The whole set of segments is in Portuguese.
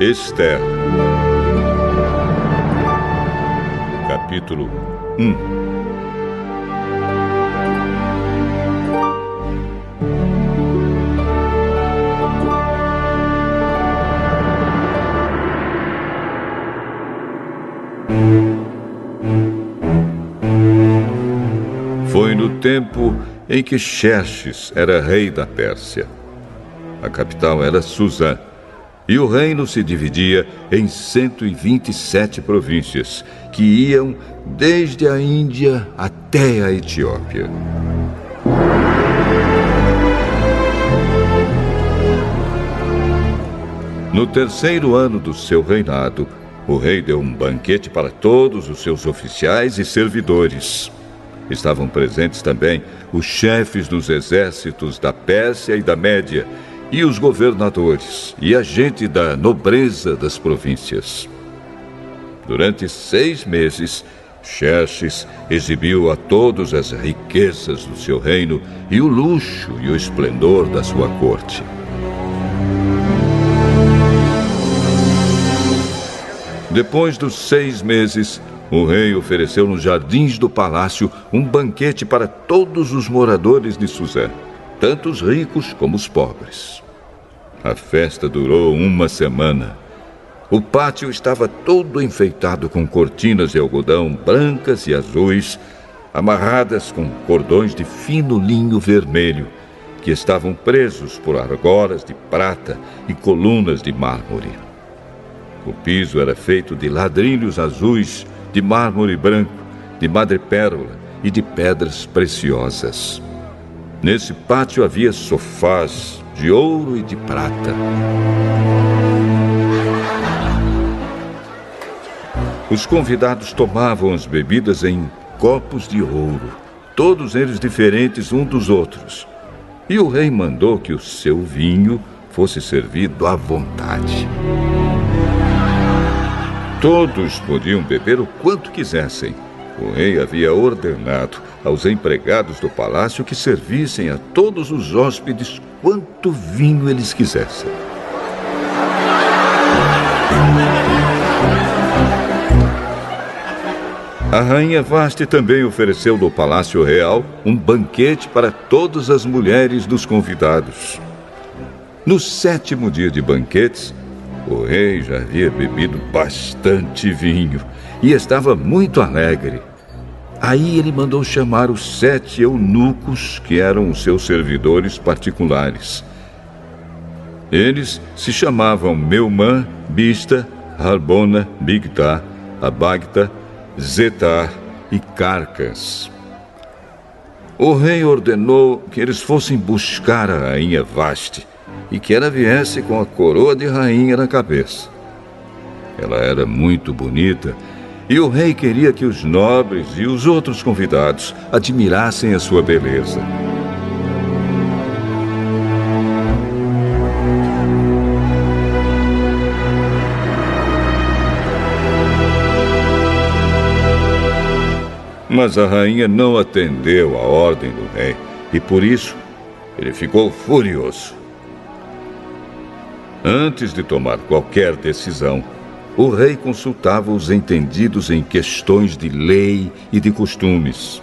Ester. Capítulo 1. Foi no tempo em que Xerxes era rei da Pérsia. A capital era Susã, e o reino se dividia em 127 províncias, que iam desde a Índia até a Etiópia. No terceiro ano do seu reinado, o rei deu um banquete para todos os seus oficiais e servidores. Estavam presentes também os chefes dos exércitos da Pérsia e da Média, e os governadores, e a gente da nobreza das províncias. Durante 6 meses, Xerxes exibiu a todos as riquezas do seu reino e o luxo e o esplendor da sua corte. Depois dos 6 meses, o rei ofereceu nos jardins do palácio um banquete para todos os moradores de Susã, tanto os ricos como os pobres. A festa durou 1 semana. O pátio estava todo enfeitado com cortinas de algodão brancas e azuis, amarradas com cordões de fino linho vermelho, que estavam presos por argolas de prata e colunas de mármore. O piso era feito de ladrilhos azuis, de mármore branco, de madrepérola e de pedras preciosas. Nesse pátio havia sofás de ouro e de prata. Os convidados tomavam as bebidas em copos de ouro, todos eles diferentes uns dos outros. E o rei mandou que o seu vinho fosse servido à vontade. Todos podiam beber o quanto quisessem. O rei havia ordenado aos empregados do palácio que servissem a todos os hóspedes quanto vinho eles quisessem. A rainha Vasti também ofereceu no Palácio Real um banquete para todas as mulheres dos convidados. No 7º dia de banquetes, o rei já havia bebido bastante vinho e estava muito alegre. Aí ele mandou chamar os 7 eunucos que eram os seus servidores particulares. Eles se chamavam Meumã, Bista, Harbona, Bigtá, Abagtá, Zetar e Carcas. O rei ordenou que eles fossem buscar a rainha Vasti e que ela viesse com a coroa de rainha na cabeça. Ela era muito bonita e o rei queria que os nobres e os outros convidados admirassem a sua beleza. Mas a rainha não atendeu à ordem do rei e por isso ele ficou furioso. Antes de tomar qualquer decisão, o rei consultava os entendidos em questões de lei e de costumes.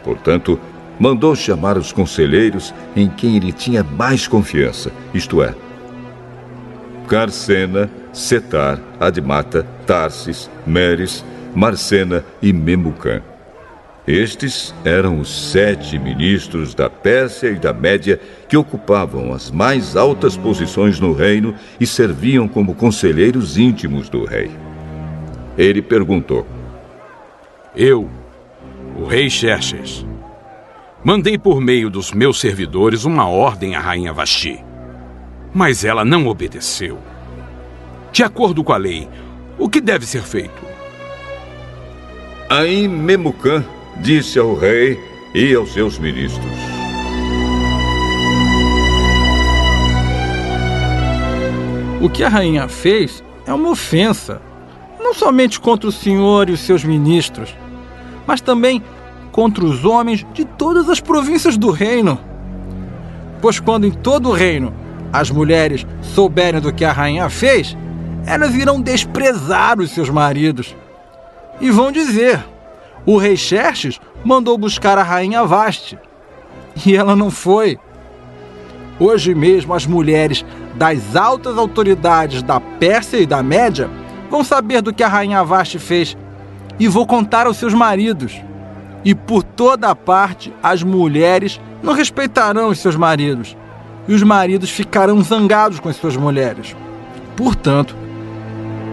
Portanto, mandou chamar os conselheiros em quem ele tinha mais confiança, isto é, Carcena, Setar, Admata, Tarsis, Meres, Marcena e Memucã. Estes eram os 7 ministros da Pérsia e da Média que ocupavam as mais altas posições no reino e serviam como conselheiros íntimos do rei. Ele perguntou: Eu, o rei Xerxes, mandei por meio dos meus servidores uma ordem à rainha Vasti, mas ela não obedeceu. De acordo com a lei, o que deve ser feito? Aí Memucã disse ao rei e aos seus ministros: O que a rainha fez é uma ofensa, não somente contra o senhor e os seus ministros, mas também contra os homens de todas as províncias do reino. Pois quando em todo o reino as mulheres souberem do que a rainha fez, elas irão desprezar os seus maridos. E vão dizer: o rei Xerxes mandou buscar a rainha Vaste, e ela não foi. Hoje mesmo as mulheres das altas autoridades da Pérsia e da Média vão saber do que a rainha Vaste fez e vão contar aos seus maridos. E por toda a parte as mulheres não respeitarão os seus maridos, e os maridos ficarão zangados com as suas mulheres. Portanto,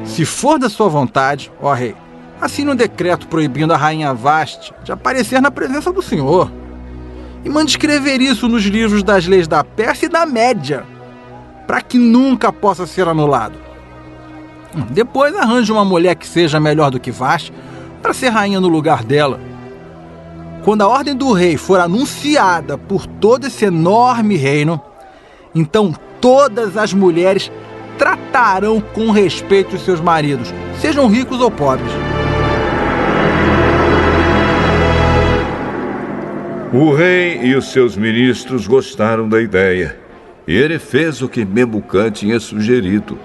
se for da sua vontade, ó rei, assine um decreto proibindo a rainha Vaste de aparecer na presença do Senhor. E mande escrever isso nos livros das leis da Pérsia e da Média, para que nunca possa ser anulado. Depois arranje uma mulher que seja melhor do que Vaste para ser rainha no lugar dela. Quando a ordem do rei for anunciada por todo esse enorme reino, então todas as mulheres tratarão com respeito os seus maridos, sejam ricos ou pobres. O rei e os seus ministros gostaram da ideia, e ele fez o que Memucã tinha sugerido.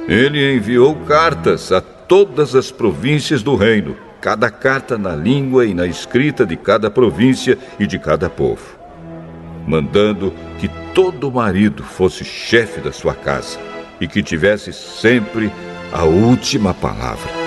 Ele enviou cartas a todas as províncias do reino, cada carta na língua e na escrita de cada província e de cada povo, mandando que todo marido fosse chefe da sua casa e que tivesse sempre a última palavra.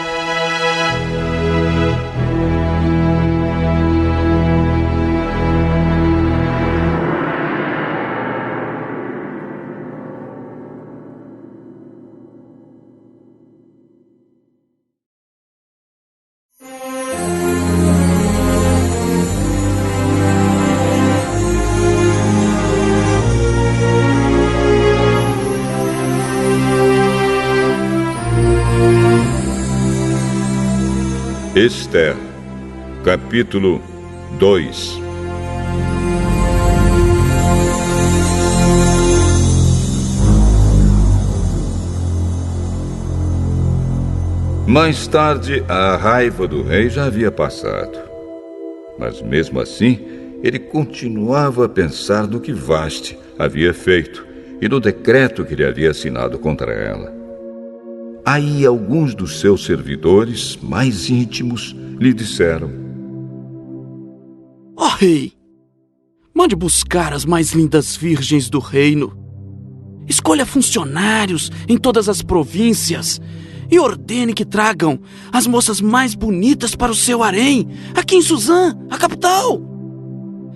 Esther, capítulo 2. Mais tarde, a raiva do rei já havia passado. Mas mesmo assim, ele continuava a pensar no que Vaste havia feito e no decreto que ele havia assinado contra ela. Aí alguns dos seus servidores mais íntimos lhe disseram: Ó rei, mande buscar as mais lindas virgens do reino. Escolha funcionários em todas as províncias e ordene que tragam as moças mais bonitas para o seu harém, aqui em Suzã, a capital.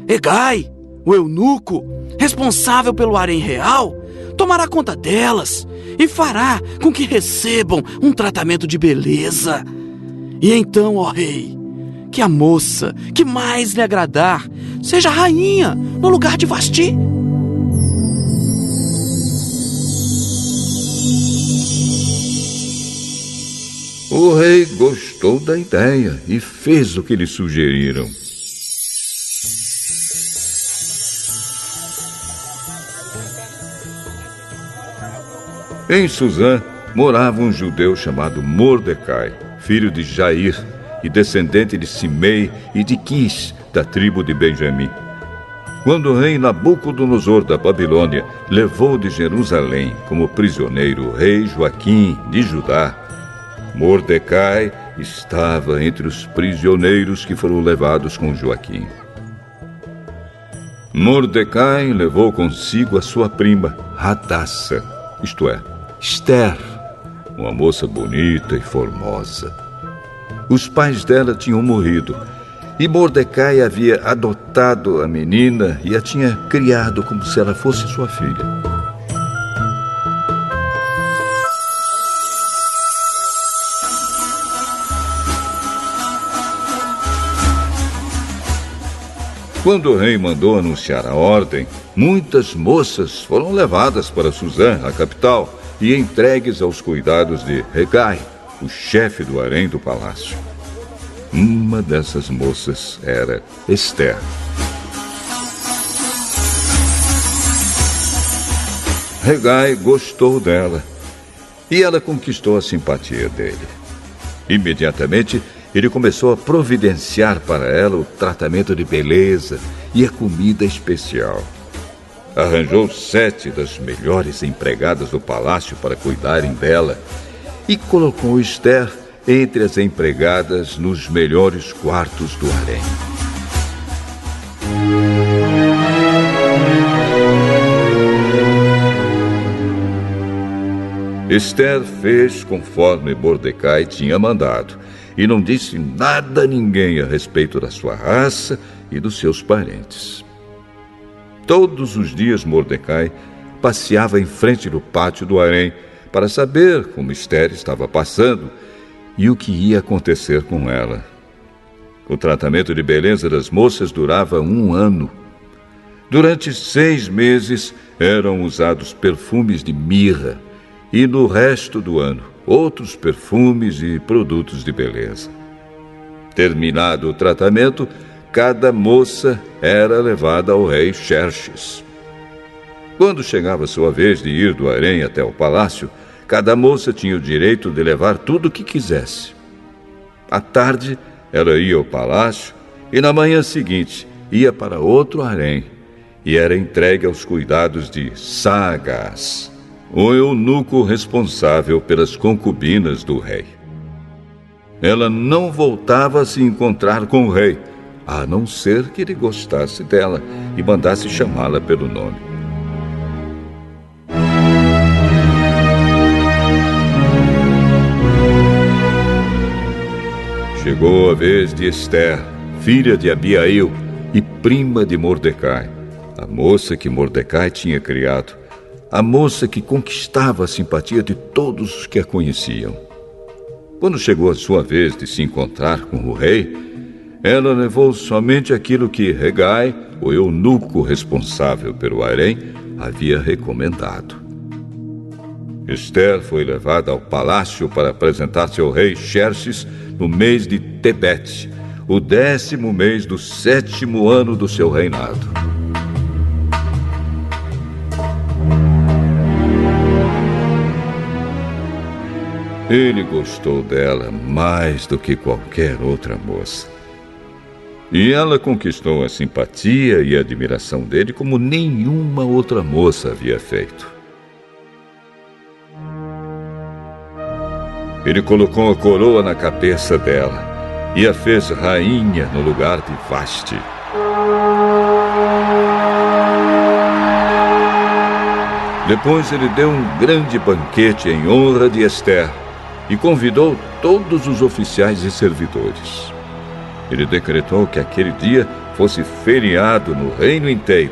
Hegai, o eunuco, responsável pelo harém real, tomará conta delas e fará com que recebam um tratamento de beleza. E então, ó rei, que a moça que mais lhe agradar seja rainha no lugar de Vasti. O rei gostou da ideia e fez o que lhe sugeriram. Em Suzã morava um judeu chamado Mordecai, filho de Jair e descendente de Simei e de Quis, da tribo de Benjamim. Quando o rei Nabucodonosor da Babilônia levou de Jerusalém como prisioneiro o rei Joaquim de Judá, Mordecai estava entre os prisioneiros que foram levados com Joaquim. Mordecai levou consigo a sua prima, Hadassa, isto é, Esther, uma moça bonita e formosa. Os pais dela tinham morrido e Mordecai havia adotado a menina e a tinha criado como se ela fosse sua filha. Quando o rei mandou anunciar a ordem, muitas moças foram levadas para Suzã, a capital, e entregues aos cuidados de Hegai, o chefe do harém do palácio. Uma dessas moças era Esther. Hegai gostou dela e ela conquistou a simpatia dele. Imediatamente, ele começou a providenciar para ela o tratamento de beleza e a comida especial. arranjou 7 das melhores empregadas do palácio para cuidarem dela e colocou Esther entre as empregadas nos melhores quartos do harém. Esther fez conforme Mordecai tinha mandado e não disse nada a ninguém a respeito da sua raça e dos seus parentes. Todos os dias Mordecai passeava em frente do pátio do harém para saber como Esther estava passando e o que ia acontecer com ela. O tratamento de beleza das moças durava 1 ano. Durante 6 meses eram usados perfumes de mirra e no resto do ano outros perfumes e produtos de beleza. Terminado o tratamento, cada moça era levada ao rei Xerxes. Quando chegava a sua vez de ir do harém até o palácio, cada moça tinha o direito de levar tudo o que quisesse. À tarde, ela ia ao palácio e na manhã seguinte ia para outro harém e era entregue aos cuidados de Saagás, o eunuco responsável pelas concubinas do rei. Ela não voltava a se encontrar com o rei, a não ser que ele gostasse dela e mandasse chamá-la pelo nome. Chegou a vez de Esther, filha de Abiail e prima de Mordecai, a moça que Mordecai tinha criado, a moça que conquistava a simpatia de todos os que a conheciam. Quando chegou a sua vez de se encontrar com o rei, ela levou somente aquilo que Hegai, o eunuco responsável pelo harém, havia recomendado. Esther foi levada ao palácio para apresentar-se ao rei Xerxes no mês de Tebete, o 10º mês do 7º ano do seu reinado. Ele gostou dela mais do que qualquer outra moça. E ela conquistou a simpatia e a admiração dele como nenhuma outra moça havia feito. Ele colocou a coroa na cabeça dela e a fez rainha no lugar de Vasti. Depois ele deu um grande banquete em honra de Esther e convidou todos os oficiais e servidores. Ele decretou que aquele dia fosse feriado no reino inteiro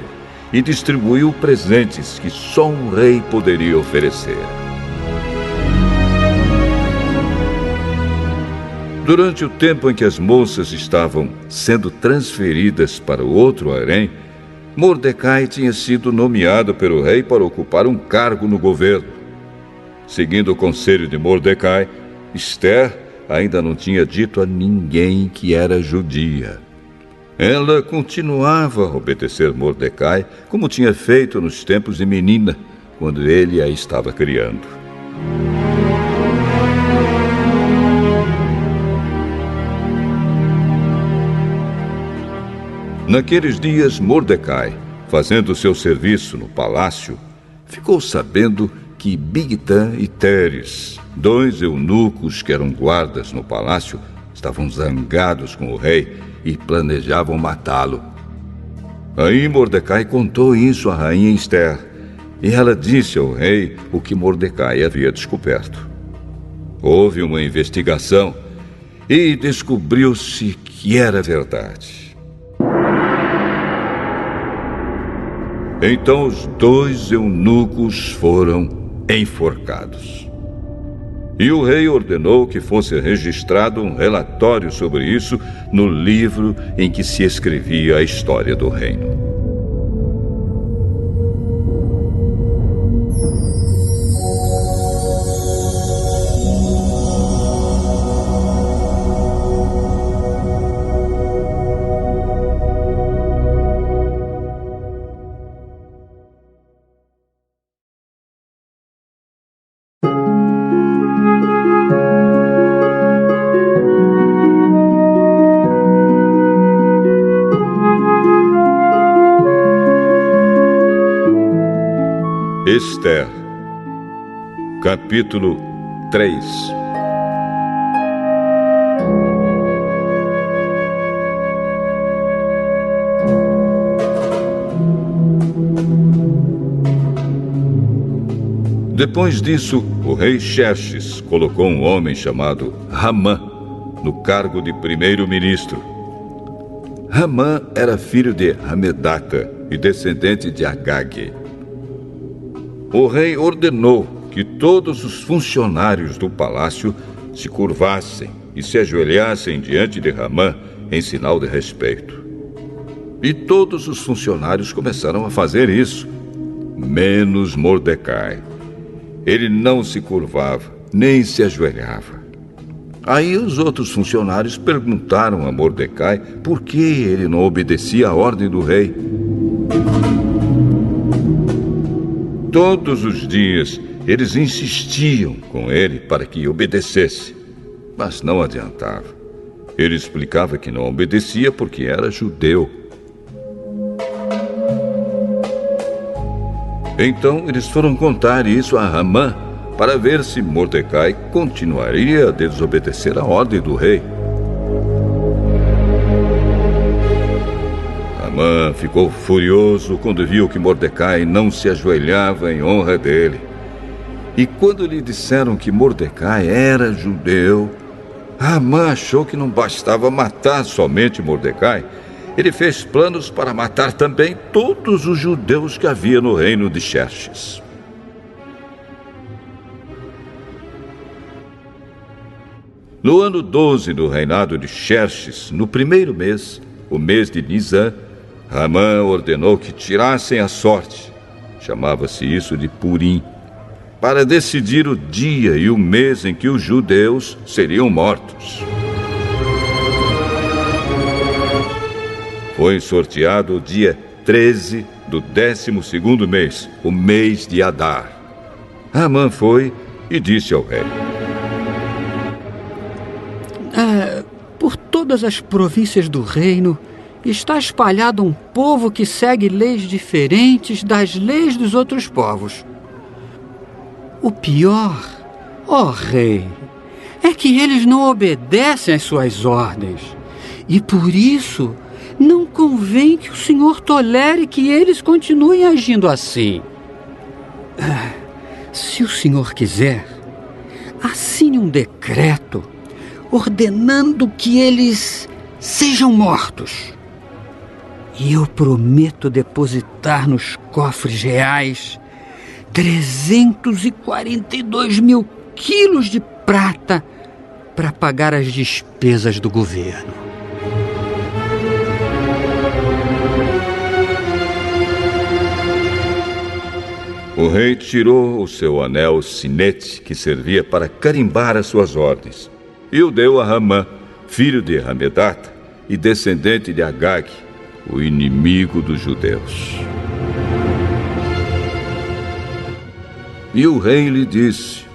e distribuiu presentes que só um rei poderia oferecer. Durante o tempo em que as moças estavam sendo transferidas para o outro harém, Mordecai tinha sido nomeado pelo rei para ocupar um cargo no governo. Seguindo o conselho de Mordecai, Esther ainda não tinha dito a ninguém que era judia. Ela continuava a obedecer Mordecai, como tinha feito nos tempos de menina, quando ele a estava criando. Naqueles dias, Mordecai, fazendo seu serviço no palácio, ficou sabendo que Bigtã e Teres, 2 eunucos que eram guardas no palácio, estavam zangados com o rei e planejavam matá-lo. Aí Mordecai contou isso à rainha Esther, e ela disse ao rei o que Mordecai havia descoberto. Houve uma investigação e descobriu-se que era verdade. Então os 2 eunucos foram enforcados. E o rei ordenou que fosse registrado um relatório sobre isso no livro em que se escrevia a história do reino. Esther, capítulo 3. Depois disso, o rei Xerxes colocou um homem chamado Ramã no cargo de primeiro-ministro. Ramã era filho de Hamedata e descendente de Agag. O rei ordenou que todos os funcionários do palácio se curvassem e se ajoelhassem diante de Ramã em sinal de respeito. E todos os funcionários começaram a fazer isso, menos Mordecai. Ele não se curvava, nem se ajoelhava. Aí os outros funcionários perguntaram a Mordecai por que ele não obedecia à ordem do rei. Todos os dias eles insistiam com ele para que obedecesse, mas não adiantava. Ele explicava que não obedecia porque era judeu. Então eles foram contar isso a Ramã para ver se Mordecai continuaria a desobedecer a ordem do rei. Ramã ficou furioso quando viu que Mordecai não se ajoelhava em honra dele. E quando lhe disseram que Mordecai era judeu, Ramã achou que não bastava matar somente Mordecai. Ele fez planos para matar também todos os judeus que havia no reino de Xerxes. No ano 12 do reinado de Xerxes, no primeiro mês, o mês de Nisã, Ramã ordenou que tirassem a sorte, chamava-se isso de Purim, para decidir o dia e o mês em que os judeus seriam mortos. Foi sorteado o dia 13 do 12º mês, o mês de Adar. Ramã foi e disse ao rei: por todas as províncias do reino está espalhado um povo que segue leis diferentes das leis dos outros povos. O pior, ó rei, é que eles não obedecem às suas ordens. E por isso não convém que o Senhor tolere que eles continuem agindo assim. Se o Senhor quiser, assine um decreto ordenando que eles sejam mortos. E eu prometo depositar nos cofres reais 342 mil quilos de prata para pagar as despesas do governo. O rei tirou o seu anel sinete, que servia para carimbar as suas ordens, e o deu a Ramã, filho de Hamedata e descendente de Agag, o inimigo dos judeus. E o rei lhe disse: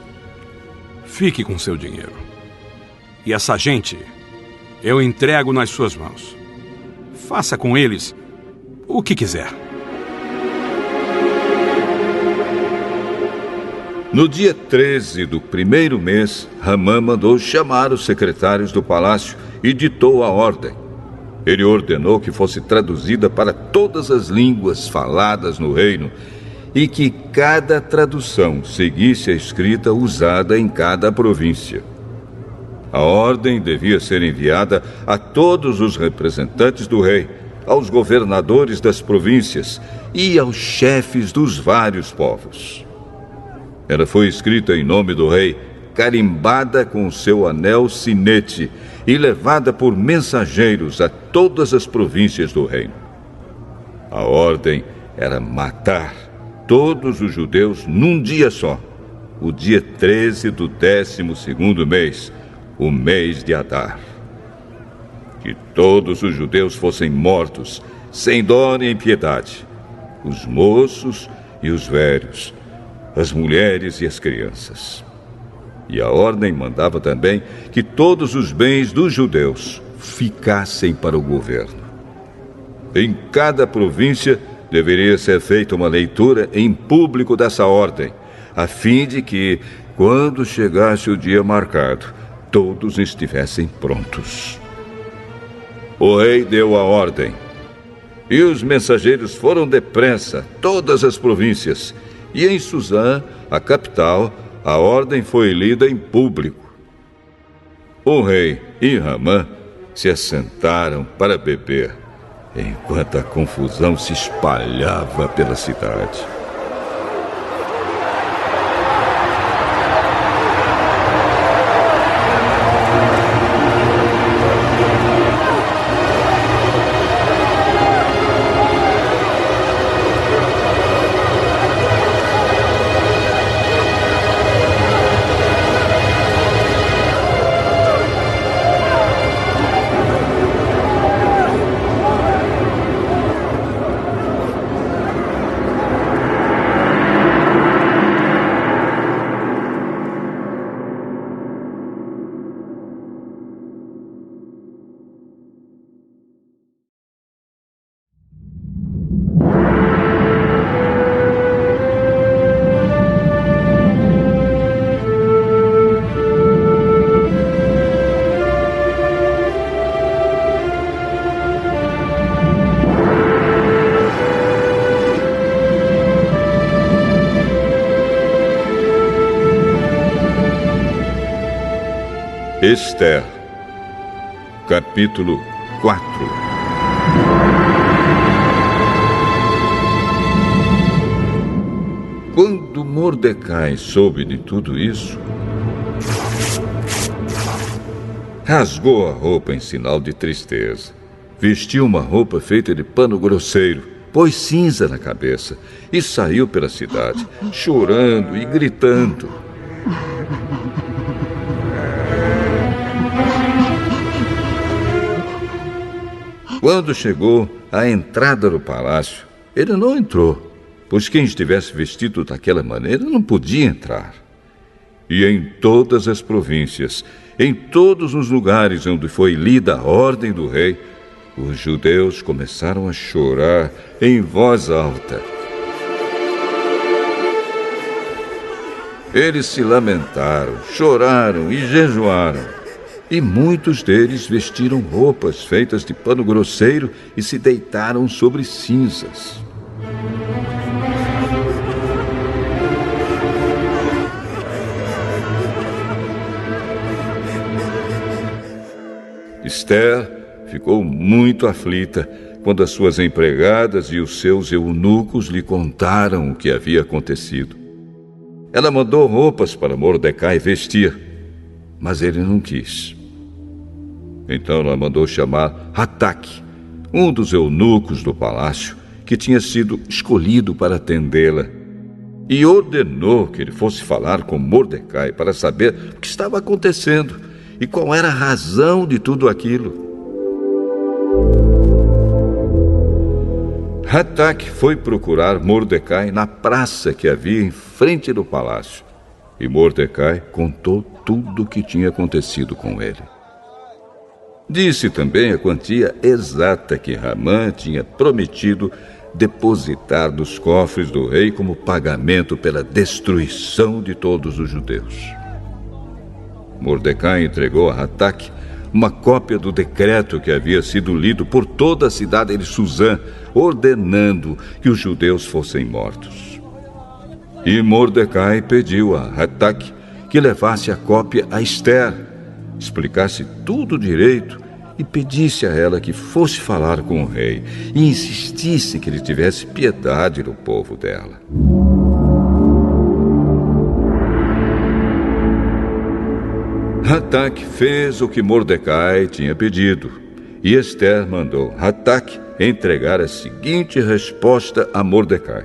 fique com seu dinheiro. E essa gente eu entrego nas suas mãos. Faça com eles o que quiser. No dia 13 do primeiro mês, Ramã mandou chamar os secretários do palácio e ditou a ordem. Ele ordenou que fosse traduzida para todas as línguas faladas no reino e que cada tradução seguisse a escrita usada em cada província. A ordem devia ser enviada a todos os representantes do rei, aos governadores das províncias e aos chefes dos vários povos. Ela foi escrita em nome do rei, carimbada com o seu anel sinete e levada por mensageiros a todas as províncias do reino. A ordem era matar todos os judeus num dia só, o dia 13 do 12º mês, o mês de Adar. Que todos os judeus fossem mortos, sem dó nem piedade, os moços e os velhos, as mulheres e as crianças. E a ordem mandava também que todos os bens dos judeus ficassem para o governo. Em cada província deveria ser feita uma leitura em público dessa ordem, a fim de que, quando chegasse o dia marcado, todos estivessem prontos. O rei deu a ordem, e os mensageiros foram depressa a todas as províncias, e em Suzã, a capital, a ordem foi lida em público. O rei e Ramã se assentaram para beber, enquanto a confusão se espalhava pela cidade. Esther, capítulo 4. Quando Mordecai soube de tudo isso, rasgou a roupa em sinal de tristeza, vestiu uma roupa feita de pano grosseiro, pôs cinza na cabeça e saiu pela cidade, chorando e gritando. Quando chegou à entrada do palácio, ele não entrou, pois quem estivesse vestido daquela maneira não podia entrar. E em todas as províncias, em todos os lugares onde foi lida a ordem do rei, os judeus começaram a chorar em voz alta. Eles se lamentaram, choraram e jejuaram. E muitos deles vestiram roupas feitas de pano grosseiro e se deitaram sobre cinzas. Esther ficou muito aflita quando as suas empregadas e os seus eunucos lhe contaram o que havia acontecido. Ela mandou roupas para Mordecai vestir, mas ele não quis. Então ela mandou chamar Hataque, um dos eunucos do palácio, que tinha sido escolhido para atendê-la, e ordenou que ele fosse falar com Mordecai para saber o que estava acontecendo e qual era a razão de tudo aquilo. Hataque foi procurar Mordecai na praça que havia em frente do palácio, e Mordecai contou tudo o que tinha acontecido com ele. Disse também a quantia exata que Ramã tinha prometido depositar nos cofres do rei como pagamento pela destruição de todos os judeus. Mordecai entregou a Hataque uma cópia do decreto que havia sido lido por toda a cidade de Suzã, ordenando que os judeus fossem mortos. E Mordecai pediu a Hataque que levasse a cópia a Esther, explicasse tudo direito e pedisse a ela que fosse falar com o rei e insistisse que ele tivesse piedade do povo dela. Hataque fez o que Mordecai tinha pedido, e Esther mandou Hataque entregar a seguinte resposta a Mordecai.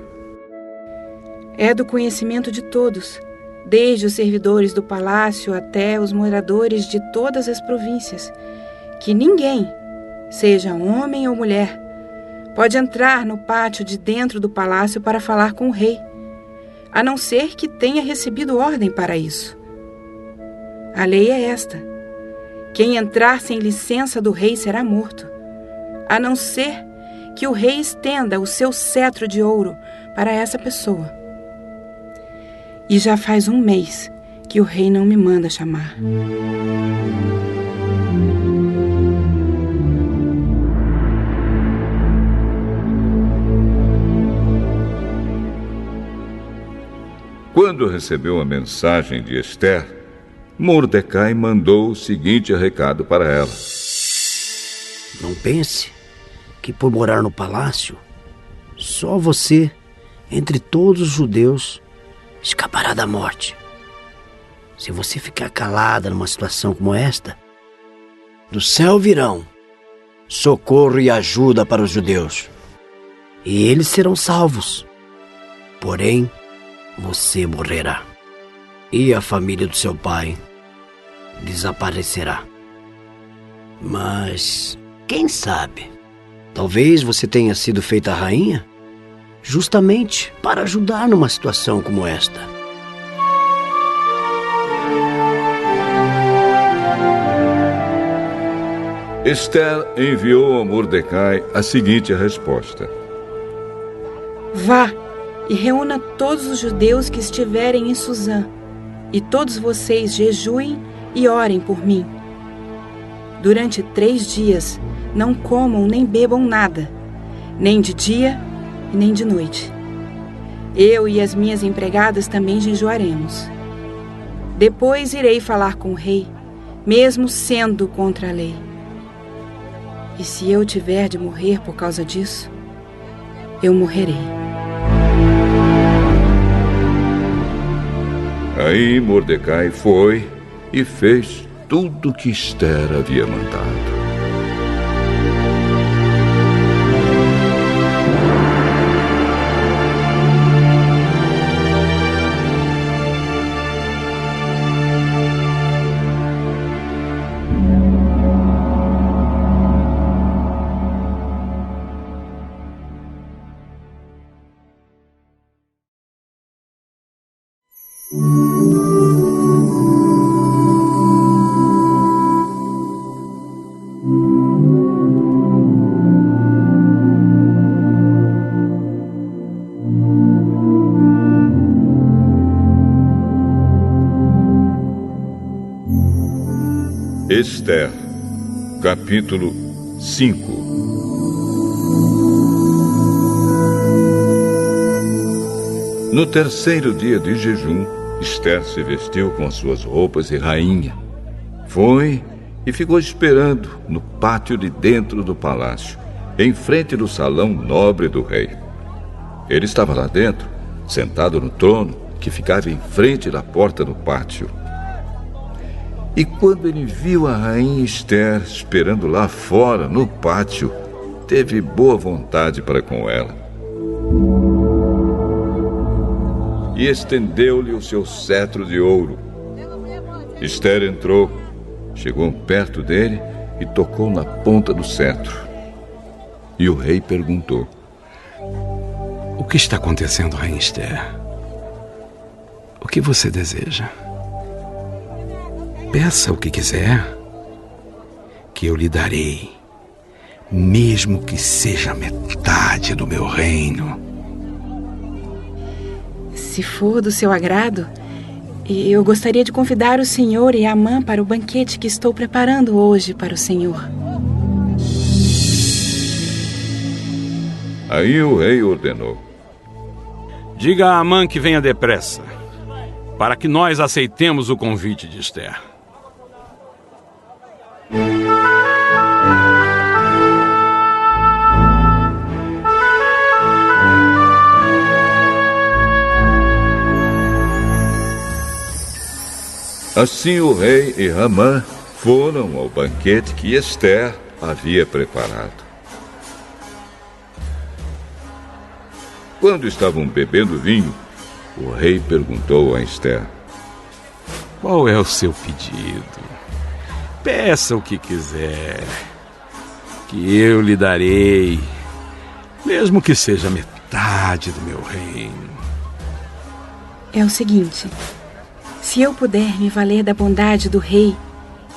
É do conhecimento de todos, desde os servidores do palácio até os moradores de todas as províncias, que ninguém, seja homem ou mulher, pode entrar no pátio de dentro do palácio para falar com o rei, a não ser que tenha recebido ordem para isso. A lei é esta: quem entrar sem licença do rei será morto, a não ser que o rei estenda o seu cetro de ouro para essa pessoa. E já faz 1 mês que o rei não me manda chamar. Quando recebeu a mensagem de Esther, Mordecai mandou o seguinte recado para ela: Não pense que por morar no palácio, só você, entre todos os judeus, escapará da morte. Se você ficar calada numa situação como esta, do céu virão socorro e ajuda para os judeus, e eles serão salvos. Porém, você morrerá, e a família do seu pai desaparecerá. Mas, quem sabe, talvez você tenha sido feita rainha justamente para ajudar numa situação como esta. Esther enviou a Mordecai a seguinte resposta: Vá e reúna todos os judeus que estiverem em Suzã, e todos vocês jejuem e orem por mim. Durante 3 dias não comam nem bebam nada, nem de dia e nem de noite. Eu e as minhas empregadas também jejuaremos. Depois irei falar com o rei, mesmo sendo contra a lei. E se eu tiver de morrer por causa disso, eu morrerei. Aí Mordecai foi e fez tudo o que Esther havia mandado. Esther, capítulo 5. No 3º dia de jejum, Esther se vestiu com suas roupas de rainha. Foi e ficou esperando no pátio de dentro do palácio, em frente do salão nobre do rei. Ele estava lá dentro, sentado no trono que ficava em frente da porta do pátio. E quando ele viu a rainha Esther esperando lá fora, no pátio, teve boa vontade para com ela. E estendeu-lhe o seu cetro de ouro. Esther entrou, chegou perto dele e tocou na ponta do cetro. E o rei perguntou: O que está acontecendo, rainha Esther? O que você deseja? Peça o que quiser, que eu lhe darei, mesmo que seja metade do meu reino. Se for do seu agrado, eu gostaria de convidar o senhor e Amã para o banquete que estou preparando hoje para o senhor. Aí o rei ordenou: Diga a Amã que venha depressa, para que nós aceitemos o convite de Esther. Assim o rei e Amã foram ao banquete que Esther havia preparado. Quando estavam bebendo vinho, o rei perguntou a Esther: Qual é o seu pedido? Peça o que quiser, que eu lhe darei, mesmo que seja metade do meu reino. É o seguinte: se eu puder me valer da bondade do rei,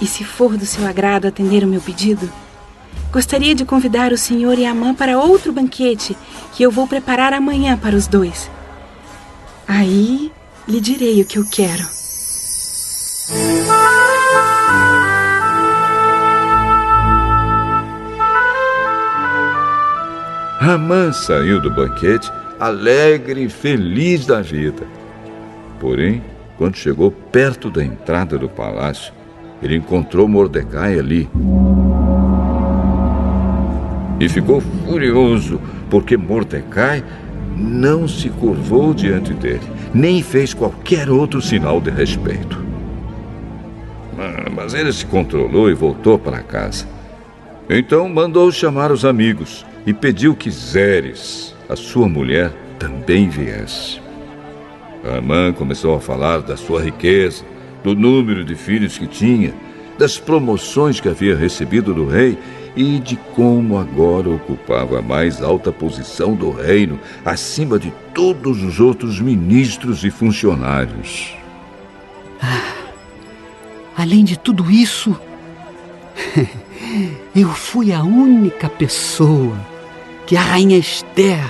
e se for do seu agrado atender o meu pedido, gostaria de convidar o senhor e a Amã para outro banquete que eu vou preparar amanhã para os dois. Aí lhe direi o que eu quero. Amã saiu do banquete alegre e feliz da vida. Porém, quando chegou perto da entrada do palácio, ele encontrou Mordecai ali. E ficou furioso, porque Mordecai não se curvou diante dele, nem fez qualquer outro sinal de respeito. Mas ele se controlou e voltou para casa. Então mandou chamar os amigos e pediu que Zeres, a sua mulher, também viesse. Amã começou a falar da sua riqueza, do número de filhos que tinha, das promoções que havia recebido do rei e de como agora ocupava a mais alta posição do reino, acima de todos os outros ministros e funcionários. Além de tudo isso, eu fui a única pessoa que a rainha Esther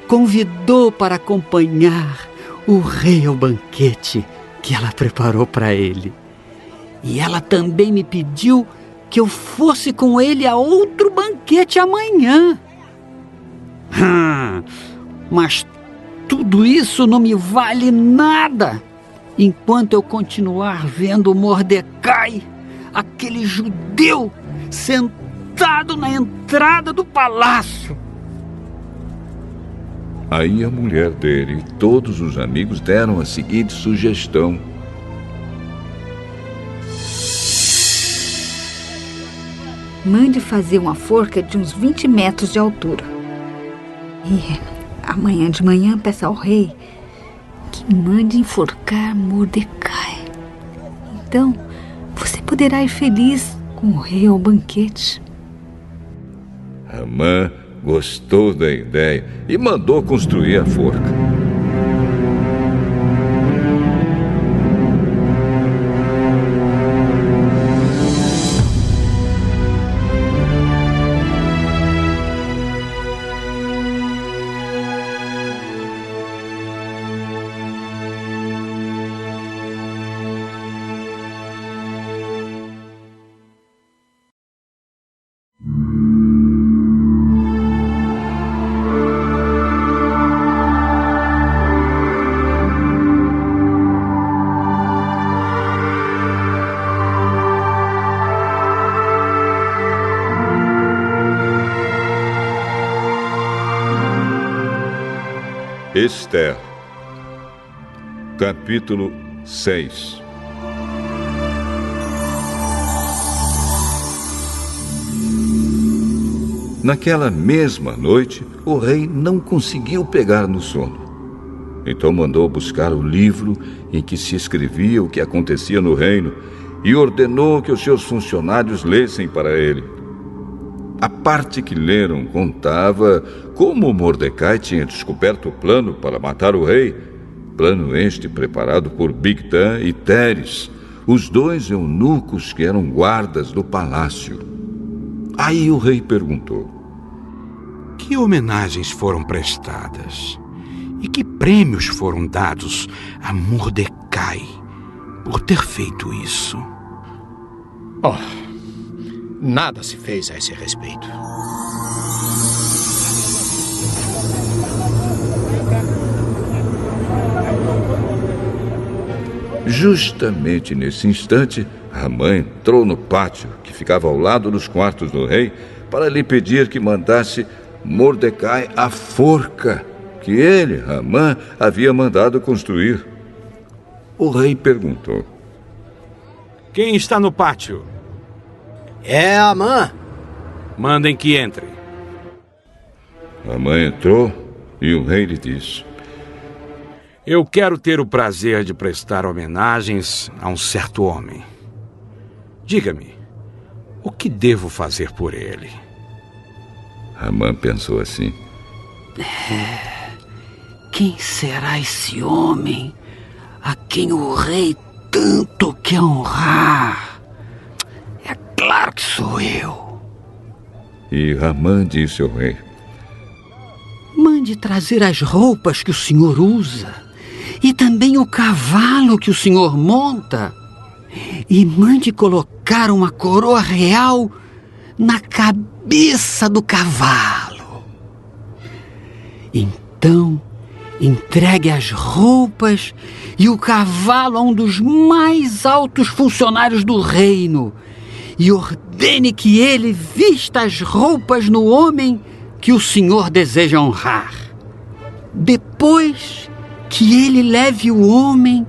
convidou para acompanhar o rei ao banquete que ela preparou para ele. E ela também me pediu que eu fosse com ele a outro banquete amanhã. Mas tudo isso não me vale nada enquanto eu continuar vendo Mordecai, aquele judeu, sentado na entrada do palácio. Aí a mulher dele e todos os amigos deram a seguinte sugestão: mande fazer uma forca de uns 20 metros de altura. E amanhã de manhã peça ao rei que mande enforcar Mordecai. Então você poderá ir feliz com o rei ao banquete. Amã gostou da ideia e mandou construir a forca. Esther, capítulo 6. Naquela mesma noite, o rei não conseguiu pegar no sono. Então mandou buscar o livro em que se escrevia o que acontecia no reino e ordenou que os seus funcionários lessem para ele. A parte que leram contava como Mordecai tinha descoberto o plano para matar o rei, plano este preparado por Bigtã e Teres, os dois eunucos que eram guardas do palácio. Aí o rei perguntou: que homenagens foram prestadas e que prêmios foram dados a Mordecai por ter feito isso? Nada se fez a esse respeito. Justamente nesse instante, Amã entrou no pátio, que ficava ao lado dos quartos do rei, para lhe pedir que mandasse Mordecai a forca que ele, Amã, havia mandado construir. O rei perguntou: quem está no pátio? É Amã. Mandem que entre. Amã entrou e o rei lhe disse: eu quero ter o prazer de prestar homenagens a um certo homem. Diga-me, o que devo fazer por ele? Amã pensou assim: Quem será esse homem a quem o rei tanto quer honrar? É claro que sou eu. E Ramã disse ao rei: Mande trazer as roupas que o senhor usa e também o cavalo que o senhor monta. E mande colocar uma coroa real na cabeça do cavalo. Então, entregue as roupas e o cavalo a um dos mais altos funcionários do reino e ordene que ele vista as roupas no homem que o senhor deseja honrar. Depois que ele leve o homem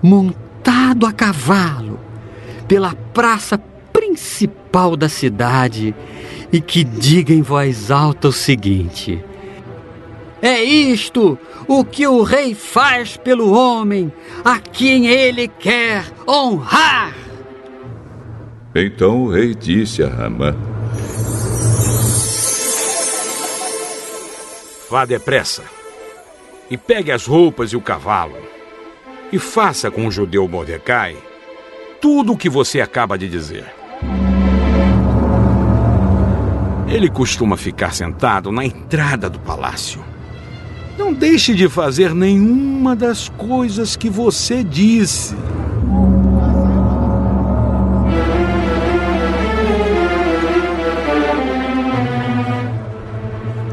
montado a cavalo pela praça principal da cidade e que diga em voz alta o seguinte: é isto o que o rei faz pelo homem a quem ele quer honrar. Então o rei disse a Ramã: Vá depressa e pegue as roupas e o cavalo e faça com o judeu Mordecai tudo o que você acaba de dizer. Ele costuma ficar sentado na entrada do palácio. Não deixe de fazer nenhuma das coisas que você disse.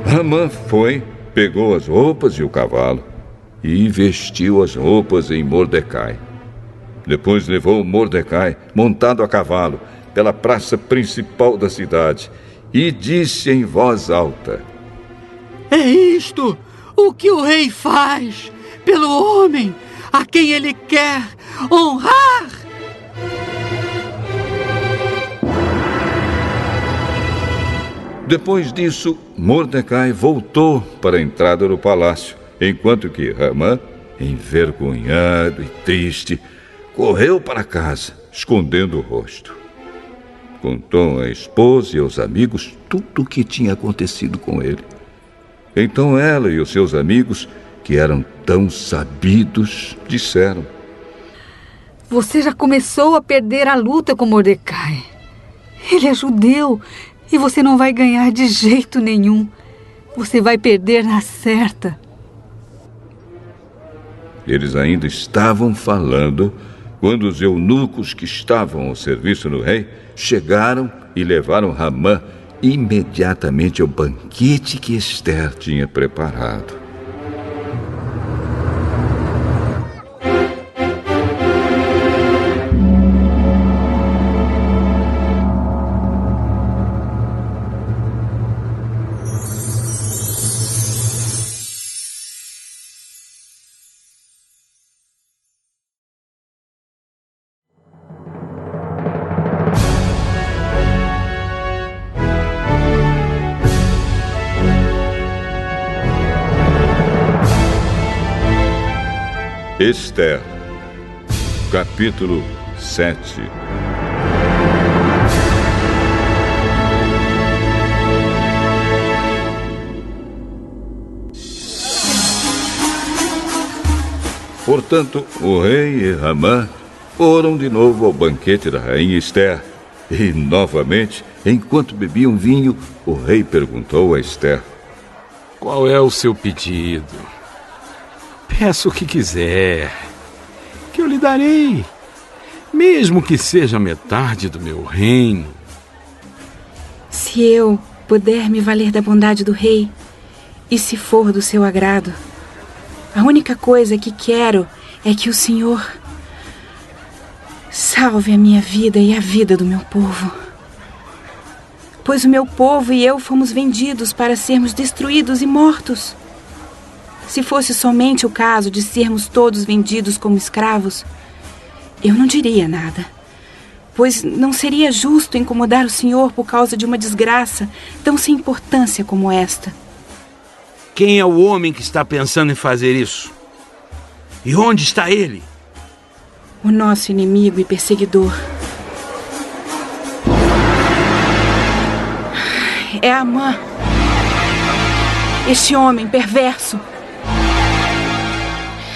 Ramã foi, pegou as roupas e o cavalo e vestiu as roupas em Mordecai. Depois levou Mordecai, montado a cavalo, pela praça principal da cidade e disse em voz alta: é isto o que o rei faz pelo homem a quem ele quer honrar. Depois disso, Mordecai voltou para a entrada do palácio, enquanto que Ramã, envergonhado e triste, correu para casa, escondendo o rosto. Contou à esposa e aos amigos tudo o que tinha acontecido com ele. Então ela e os seus amigos, que eram tão sabidos, disseram: Você já começou a perder a luta com Mordecai. Ele é judeu e você não vai ganhar de jeito nenhum. Você vai perder na certa. Eles ainda estavam falando quando os eunucos que estavam ao serviço do rei chegaram e levaram Ramã imediatamente ao banquete que Ester tinha preparado. Ester, capítulo 7. Portanto, o rei e Ramã foram de novo ao banquete da rainha Ester. E, novamente, enquanto bebiam vinho, o rei perguntou a Ester: Qual é o seu pedido? Peça o que quiser, que eu lhe darei, mesmo que seja metade do meu reino. Se eu puder me valer da bondade do rei, e se for do seu agrado, a única coisa que quero é que o Senhor salve a minha vida e a vida do meu povo. Pois o meu povo e eu fomos vendidos para sermos destruídos e mortos. Se fosse somente o caso de sermos todos vendidos como escravos, eu não diria nada, pois não seria justo incomodar o Senhor por causa de uma desgraça tão sem importância como esta. Quem é o homem que está pensando em fazer isso? E onde está ele? O nosso inimigo e perseguidor. É Amã, este homem perverso.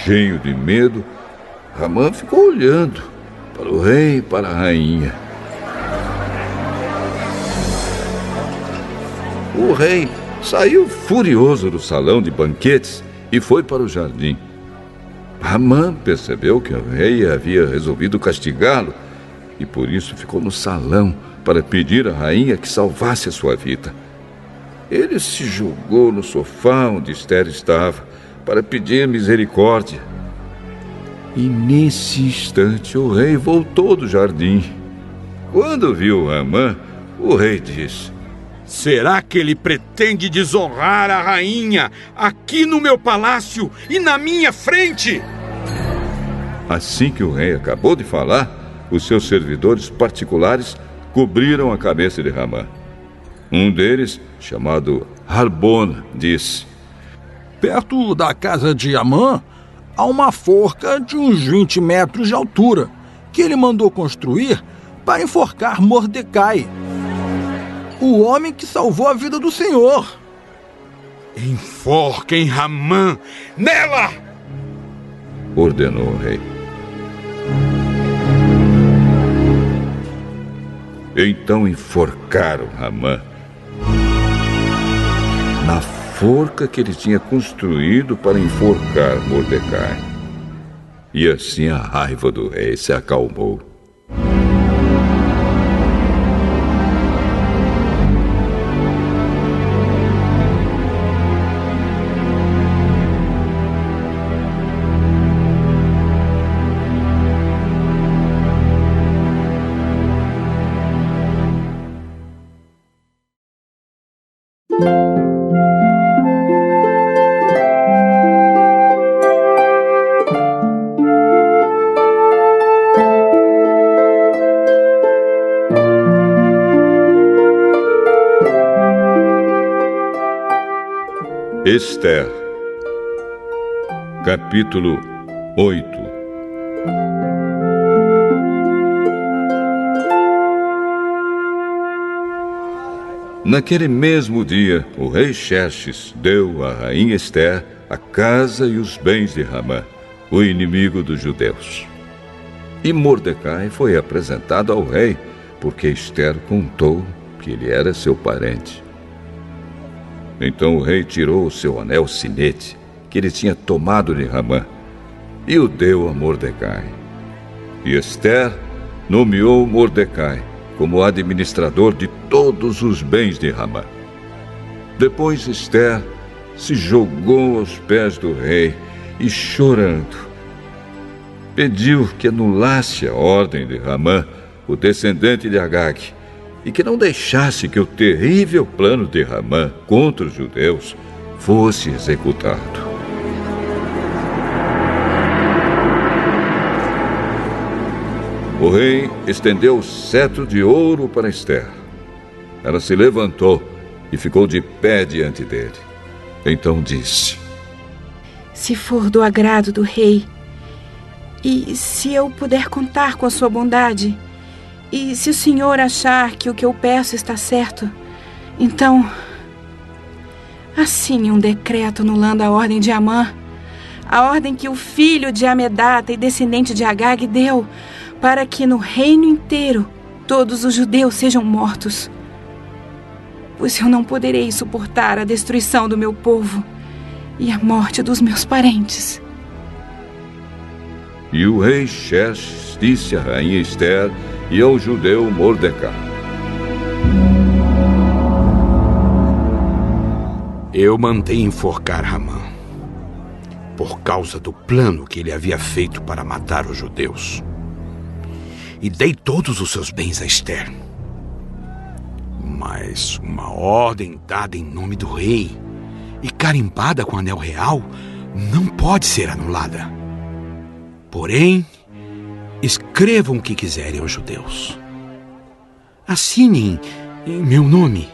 Cheio de medo, Ramã ficou olhando para o rei e para a rainha. o rei saiu furioso do salão de banquetes e foi para o jardim. Amã percebeu que o rei havia resolvido castigá-lo e por isso ficou no salão para pedir à rainha que salvasse a sua vida. Ele se jogou no sofá onde Esther estava para pedir misericórdia. E nesse instante o rei voltou do jardim. Quando viu Amã, o rei disse: será que ele pretende desonrar a rainha aqui no meu palácio e na minha frente? Assim que o rei acabou de falar, os seus servidores particulares cobriram a cabeça de Amã. Um deles, chamado Harbona, disse: perto da casa de Amã, há uma forca de uns 20 metros de altura, que ele mandou construir para enforcar Mordecai, o homem que salvou a vida do Senhor. Enforquem Amã nela! Ordenou o rei. Então enforcaram Amã na forca que ele tinha construído para enforcar Mordecai. E assim a raiva do rei se acalmou. Esther, capítulo 8. Naquele mesmo dia, o rei Xerxes deu à rainha Esther a casa e os bens de Amã, o inimigo dos judeus. E Mordecai foi apresentado ao rei, porque Esther contou que ele era seu parente. Então o rei tirou o seu anel sinete, que ele tinha tomado de Amã, e o deu a Mordecai. E Esther nomeou Mordecai como administrador de todos os bens de Amã. Depois Esther se jogou aos pés do rei e, chorando, pediu que anulasse a ordem de Amã, o descendente de Agag, e que não deixasse que o terrível plano de Amã contra os judeus fosse executado. O rei estendeu o cetro de ouro para Esther. Ela se levantou e ficou de pé diante dele. Então disse: se for do agrado do rei, e se eu puder contar com a sua bondade, e se o senhor achar que o que eu peço está certo, então assine um decreto anulando a ordem de Amã, a ordem que o filho de Amedata e descendente de Agag deu, para que no reino inteiro todos os judeus sejam mortos. Pois eu não poderei suportar a destruição do meu povo e a morte dos meus parentes. E o rei Xerxes disse à rainha Esther e ao judeu Mordecai: eu mandei enforcar Amã, por causa do plano que ele havia feito para matar os judeus. E dei todos os seus bens a Esther. Mas uma ordem dada em nome do rei e carimbada com anel real não pode ser anulada. Porém, escrevam o que quiserem aos judeus. Assinem em meu nome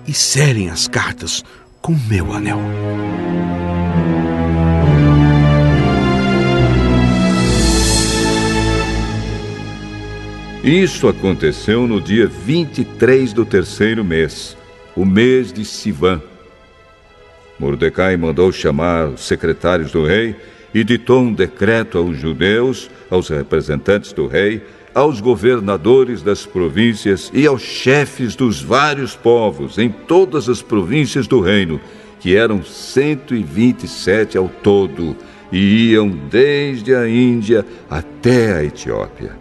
e selem as cartas com meu anel. Isso aconteceu no dia 23 do terceiro mês, o mês de Sivan. Mordecai mandou chamar os secretários do rei e ditou um decreto aos judeus, aos representantes do rei, aos governadores das províncias e aos chefes dos vários povos em todas as províncias do reino, que eram 127 ao todo, e iam desde a Índia até a Etiópia.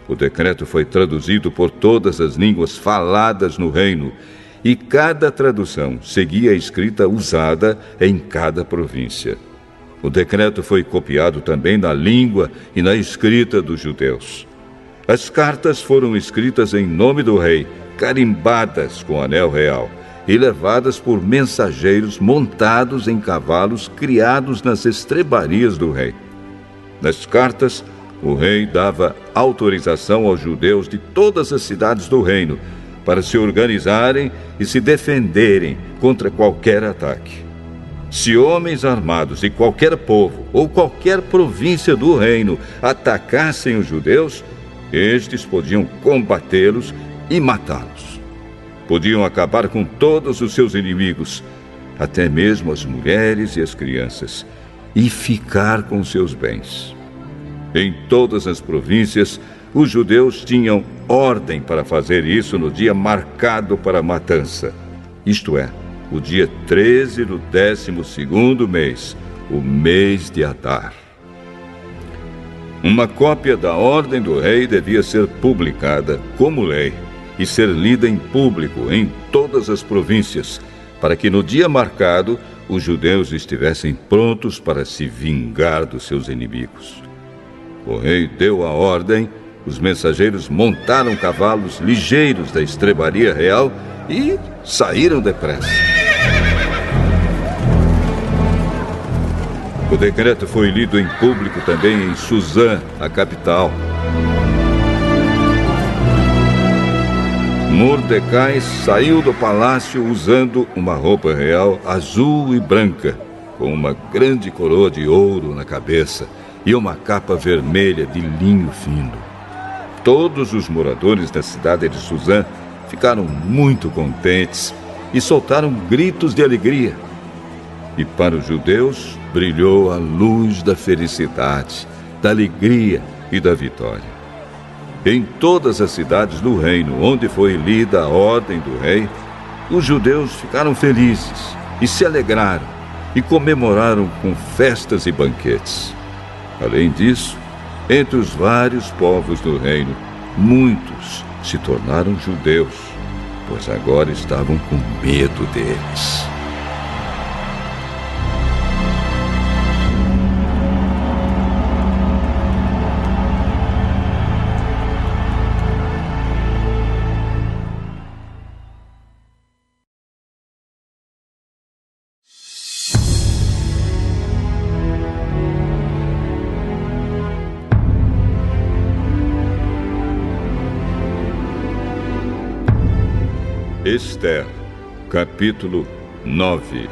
O decreto foi traduzido por todas as línguas faladas no reino, e cada tradução seguia a escrita usada em cada província. O decreto foi copiado também na língua e na escrita dos judeus. As cartas foram escritas em nome do rei, carimbadas com anel real, e levadas por mensageiros montados em cavalos criados nas estrebarias do rei. Nas cartas, o rei dava autorização aos judeus de todas as cidades do reino para se organizarem e se defenderem contra qualquer ataque. Se homens armados de qualquer povo ou qualquer província do reino atacassem os judeus, estes podiam combatê-los e matá-los. Podiam acabar com todos os seus inimigos, até mesmo as mulheres e as crianças, e ficar com seus bens. Em todas as províncias, os judeus tinham ordem para fazer isso no dia marcado para a matança, isto é, o dia 13 do 12º mês, o mês de Adar. Uma cópia da ordem do rei devia ser publicada como lei e ser lida em público em todas as províncias, para que no dia marcado os judeus estivessem prontos para se vingar dos seus inimigos. O rei deu a ordem, os mensageiros montaram cavalos ligeiros da estrebaria real e saíram depressa. O decreto foi lido em público também em Suzã, a capital. Mordecai saiu do palácio usando uma roupa real azul e branca, com uma grande coroa de ouro na cabeça e uma capa vermelha de linho fino. Todos os moradores da cidade de Suzã ficaram muito contentes e soltaram gritos de alegria. E para os judeus brilhou a luz da felicidade, da alegria e da vitória. Em todas as cidades do reino onde foi lida a ordem do rei, os judeus ficaram felizes e se alegraram e comemoraram com festas e banquetes. Além disso, entre os vários povos do reino, muitos se tornaram judeus, pois agora estavam com medo deles. Esther, capítulo 9.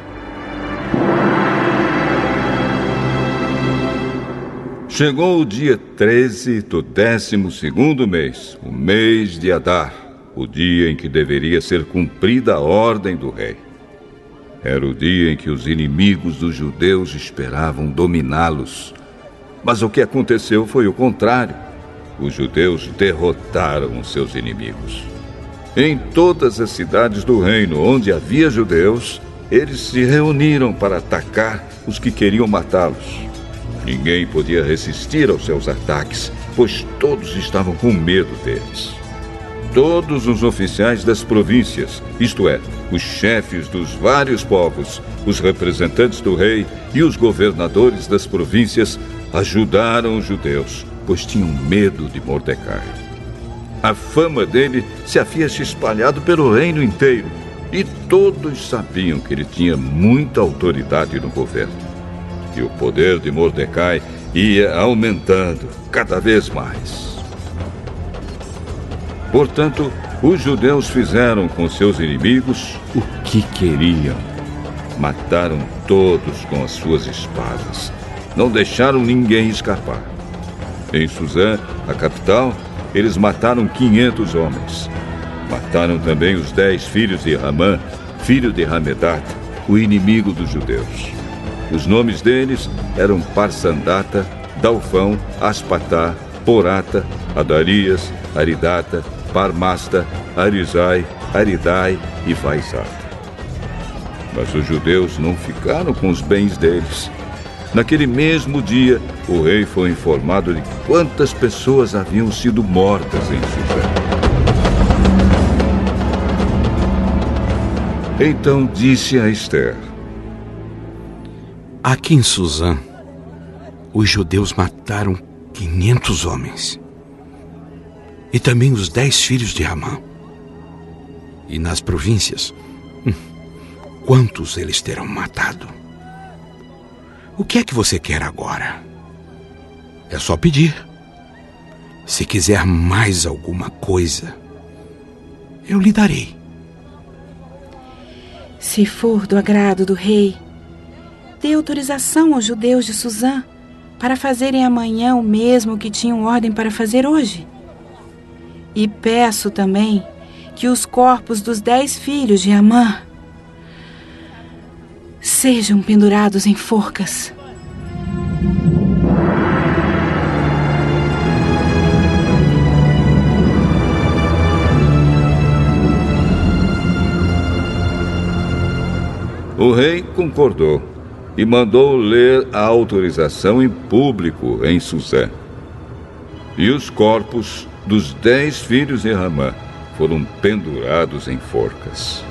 Chegou o dia 13 do 12º mês, o mês de Adar, o dia em que deveria ser cumprida a ordem do rei. Era o dia em que os inimigos dos judeus esperavam dominá-los. Mas o que aconteceu foi o contrário. Os judeus derrotaram os seus inimigos. Em todas as cidades do reino onde havia judeus, eles se reuniram para atacar os que queriam matá-los. Ninguém podia resistir aos seus ataques, pois todos estavam com medo deles. Todos os oficiais das províncias, isto é, os chefes dos vários povos, os representantes do rei e os governadores das províncias, ajudaram os judeus, pois tinham medo de Mordecai. A fama dele se havia se espalhado pelo reino inteiro e todos sabiam que ele tinha muita autoridade no governo. E o poder de Mordecai ia aumentando cada vez mais. Portanto, os judeus fizeram com seus inimigos o que queriam. Mataram todos com as suas espadas. Não deixaram ninguém escapar. Em Suzã, a capital, eles mataram 500 homens. Mataram também os 10 filhos de Ramã, filho de Hamedat, o inimigo dos judeus. Os nomes deles eram Parsandata, Dalfão, Aspatá, Porata, Adarias, Aridata, Parmasta, Arizai, Aridai e Vaizata. Mas os judeus não ficaram com os bens deles. Naquele mesmo dia, o rei foi informado de quantas pessoas haviam sido mortas em Suzã. Então disse a Ester: aqui em Suzã, os judeus mataram 500 homens. E também os 10 filhos de Ramã. E nas províncias, quantos eles terão matado? O que é que você quer agora? É só pedir. Se quiser mais alguma coisa, eu lhe darei. Se for do agrado do rei, dê autorização aos judeus de Suzã para fazerem amanhã o mesmo que tinham ordem para fazer hoje. E peço também que os corpos dos 10 filhos de Amã sejam pendurados em forcas. O rei concordou e mandou ler a autorização em público em Suzã. E os corpos dos 10 filhos de Ramã foram pendurados em forcas.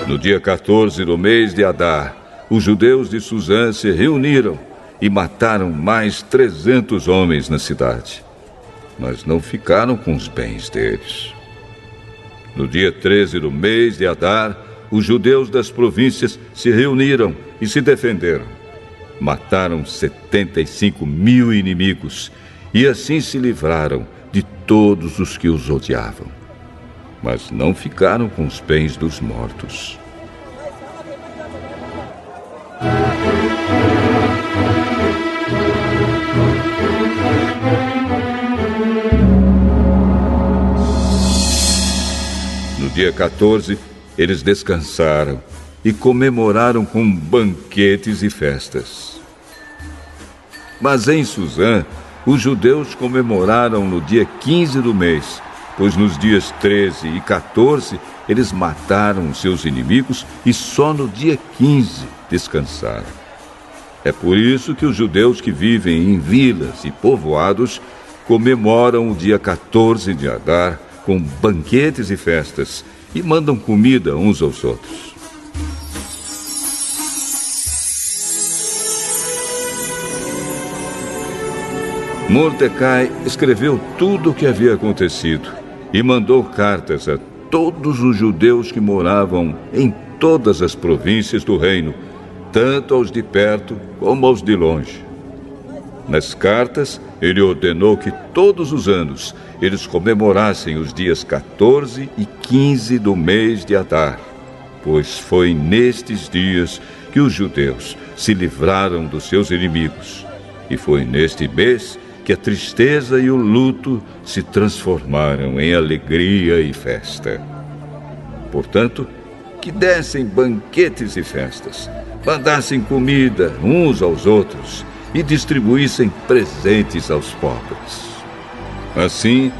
No dia 14 do mês de Adar, os judeus de Suzã se reuniram e mataram mais 300 homens na cidade, mas não ficaram com os bens deles. No dia 13 do mês de Adar, os judeus das províncias se reuniram e se defenderam. Mataram 75.000 inimigos e assim se livraram de todos os que os odiavam. Mas não ficaram com os bens dos mortos. No dia 14, eles descansaram e comemoraram com banquetes e festas. Mas em Suzã, os judeus comemoraram no dia 15 do mês, pois nos dias 13 e 14 eles mataram os seus inimigos e só no dia 15 descansaram. É por isso que os judeus que vivem em vilas e povoados comemoram o dia 14 de Adar com banquetes e festas e mandam comida uns aos outros. Mordecai escreveu tudo o que havia acontecido e mandou cartas a todos os judeus que moravam em todas as províncias do reino, tanto aos de perto como aos de longe. Nas cartas, ele ordenou que todos os anos eles comemorassem os dias 14 e 15 do mês de Adar, pois foi nestes dias que os judeus se livraram dos seus inimigos, e foi neste mês que a tristeza e o luto se transformaram em alegria e festa. Portanto, que dessem banquetes e festas, mandassem comida uns aos outros e distribuíssem presentes aos pobres. Assim,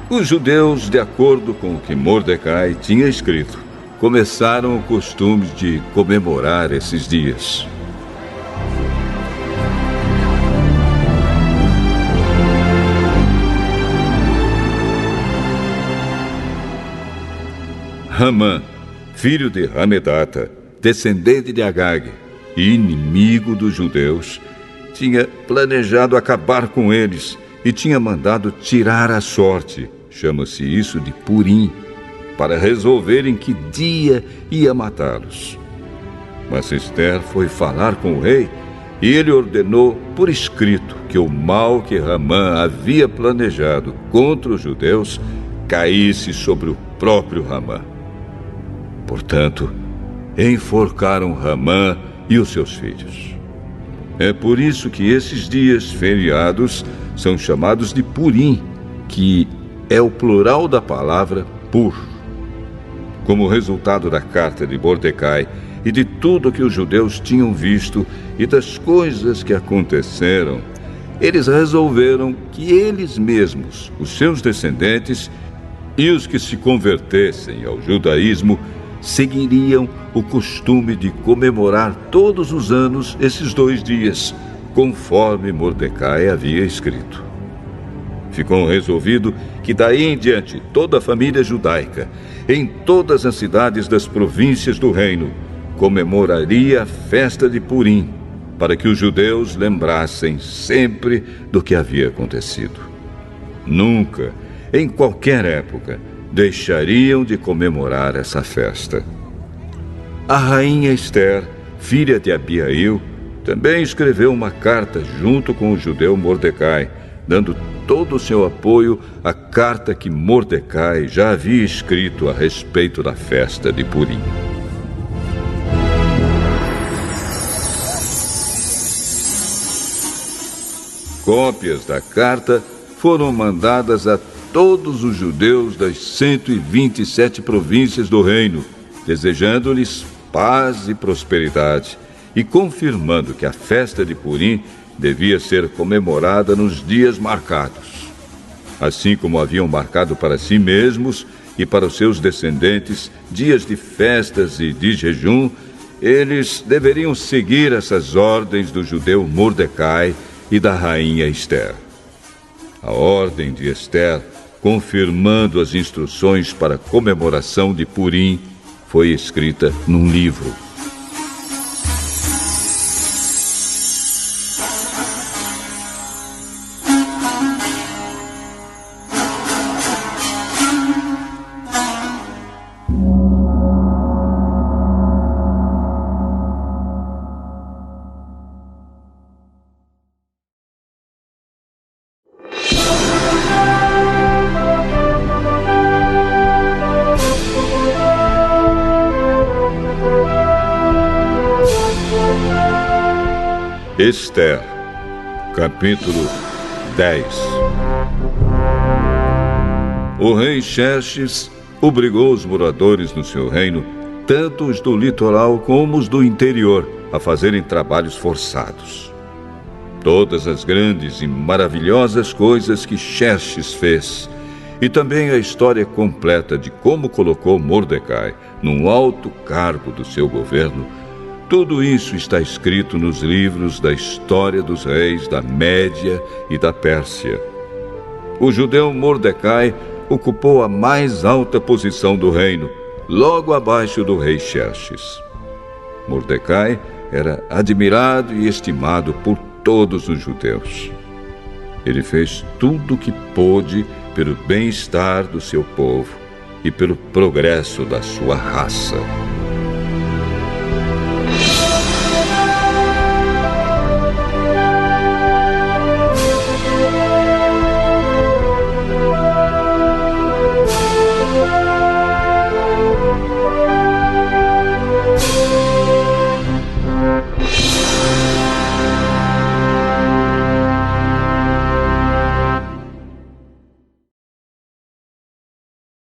os judeus, de acordo com o que Mordecai tinha escrito, começaram o costume de comemorar esses dias. Ramã, filho de Hamedata, descendente de Agag e inimigo dos judeus, tinha planejado acabar com eles e tinha mandado tirar a sorte, chama-se isso de Purim, para resolver em que dia ia matá-los. Mas Ester foi falar com o rei e ele ordenou por escrito que o mal que Ramã havia planejado contra os judeus caísse sobre o próprio Ramã. Portanto, enforcaram Ramã e os seus filhos. É por isso que esses dias feriados são chamados de Purim, que é o plural da palavra Pur. Como resultado da carta de Mordecai e de tudo que os judeus tinham visto e das coisas que aconteceram, eles resolveram que eles mesmos, os seus descendentes e os que se convertessem ao judaísmo, seguiriam o costume de comemorar todos os anos esses 2 dias, conforme Mordecai havia escrito. Ficou resolvido que daí em diante toda a família judaica, em todas as cidades das províncias do reino, comemoraria a festa de Purim, para que os judeus lembrassem sempre do que havia acontecido. Nunca, em qualquer época, deixariam de comemorar essa festa. A rainha Ester, filha de Abiail, também escreveu uma carta junto com o judeu Mordecai, dando todo o seu apoio à carta que Mordecai já havia escrito a respeito da festa de Purim. Cópias da carta foram mandadas a todos os judeus das 127 províncias do reino, desejando-lhes paz e prosperidade e confirmando que a festa de Purim devia ser comemorada nos dias marcados. Assim como haviam marcado para si mesmos e para os seus descendentes dias de festas e de jejum, eles deveriam seguir essas ordens do judeu Mordecai e da rainha Ester. A ordem de Ester, confirmando as instruções para a comemoração de Purim, foi escrita num livro. Ester, capítulo 10. O rei Xerxes obrigou os moradores no seu reino, tanto os do litoral como os do interior, a fazerem trabalhos forçados. Todas as grandes e maravilhosas coisas que Xerxes fez, e também a história completa de como colocou Mordecai num alto cargo do seu governo, tudo isso está escrito nos livros da história dos reis da Média e da Pérsia. O judeu Mordecai ocupou a mais alta posição do reino, logo abaixo do rei Xerxes. Mordecai era admirado e estimado por todos os judeus. Ele fez tudo o que pôde pelo bem-estar do seu povo e pelo progresso da sua raça.